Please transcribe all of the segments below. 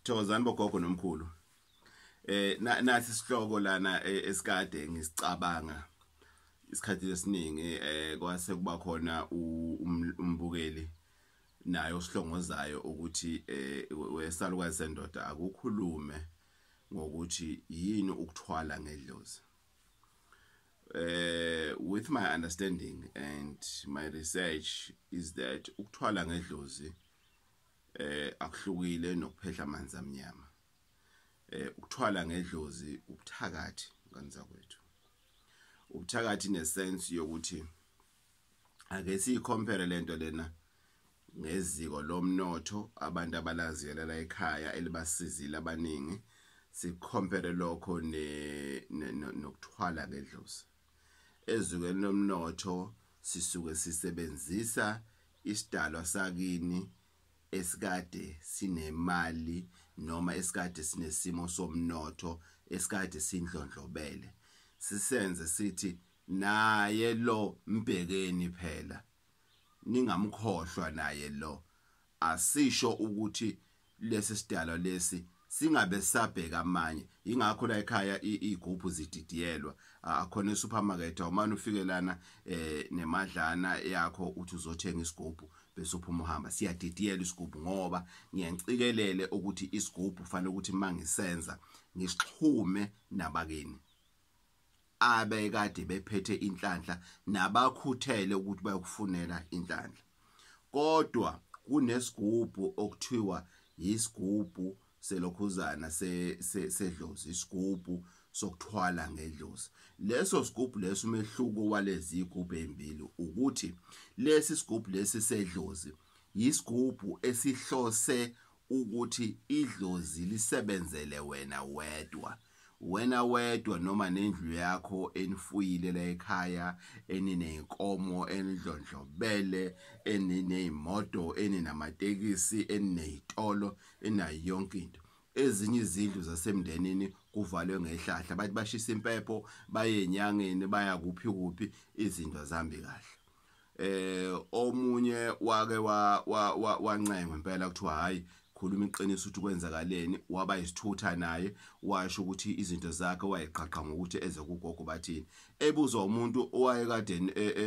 Sithokozani bogogo nomkhulu. Nathi sihloko lana esikade ngisicabanga isikhathi lesiningi kwase kuba khona umbukeli naye osihlongozayo ukuthi wesalukazi sendoda akukhulume ngokuthi yini ukuthwala ngeDlozi. With my understanding and my research is that ukuthwala ngeDlozi akuhlukile nokuphehla amanzi amnyama. Ukuthwala ngeDlozi ubuthakathi kanza kwethu. Ubuthakathi nesense yokuthi ake sicompare lento lena ngeziko lomnotho abantu abalaziyela la ekhaya elibasizile abaningi sicompare lokho nokuthwala ngeDlozi. Ezikweni lomnotho sisuke sisebenzisa isidalwa sakini esikade sinemali noma esikade sinesimo somnotho esikade sindlondlobele sisenze sithi naye lo mbhekeni phela ningamkhohlwa naye lo asisho ukuthi lesi sidalwa lesi singabe sabheka amanye ingakho la ekhaya igubhu zididiyelwa akhona esupermarket awumane ufike lana nemadlana yakho uthi uzothenga isigubhu bese uphuma uhamba siyadidiyela isigubhu ngoba ngiyangicikelele ukuthi isigubhu kufanele ukuthi mangisenza ngisixhume nabakeni abekade bephethe inhlanhla nabakhuthele ukuthi bayokufunela inhlanhla kodwa kunesigubhu okuthiwa isigubhu selokhuzana seDlozi isigubhu sokuthwala ngeDlozi. Leso sigubhu leso umehluko walezi igubhu ezimbili ukuthi lesi sigubhu lesi seDlozi isigubhu esihlose ukuthi iDlozi lisebenzele wena wedwa noma nendlu yakho enifuyile la ekhaya eninenkomo enidlondlobele eninezimoto eninamatekisi eninezitolo enayo yonke into ezinye izindlu zasemndenini kuvalwe ngehlahla bathi bashisa impepho baye enyangeni baya kuphi izinto zambi kahle. Omunye wake wancengwe impela kuthiwa hayi khuluma iqiniso ukuthi kwenzakaleni waba isithutha naye washo ukuthi izinto zakhe wayeqhaqha ngokuthi eze kuGogo Bathini ebuzwa umuntu owayekade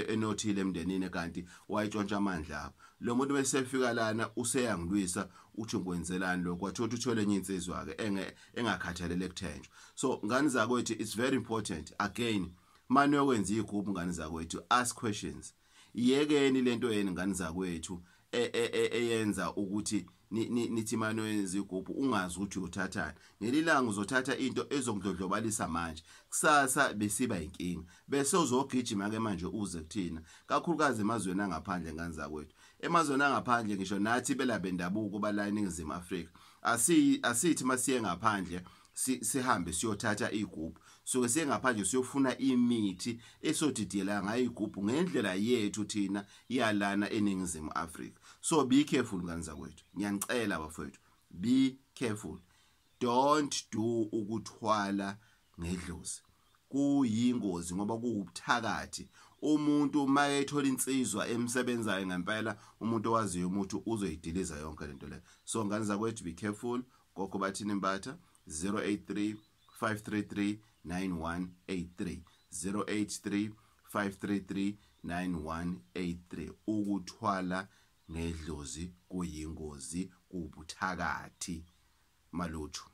enothile emndenini kanti wayitshontsha amandla abo lo muntu besefika lana useyangilwisa uthi ngikwenzelani lokho wathi uthole enye insizwa ake engakhathalele kuthenjwa. So ngani zakwethu it's very important again manje yokwenza igroup ngani zakwethu ask questions yekeni lento yeni ngani zakwethu eyenza ukuthi nithi manje wenza igroup ungazi ukuthi uthathani ngelilanga uzothatha into ezongidlodlobalisa manje kusasa besiba inkinga bese uzogijima ke manje uze kuthina kakhulukazi emazweni angaphandle ngani zakwethu emazweni angaphandle ngisho nathi bela bendabuko bala eNingizimu Afrika asithi masiye ngaphandle sihambe siyothatha igubhu soke siye ngaphandle siyofuna imithi esodidiyela ngayo igubhu ngendlela yethu thina yalana eNingizimu Afrika. So be careful ngani zakwethu ngiyanicela bafowethu be careful don't do ukuthwala ngeDlozi kuyingozi ngoba kuubuthakathi umuntu maye ethola insizwa emsebenzayo ngempela umuntu owaziyo umuntu uzoyidiliza yonke lento le. So ngani zakwethu be careful. Gogo Bathini Mbatha 083 533 9183 083 533 9183 ukuthwala ngeDlozi kuyingozi kubuthakathi malutho.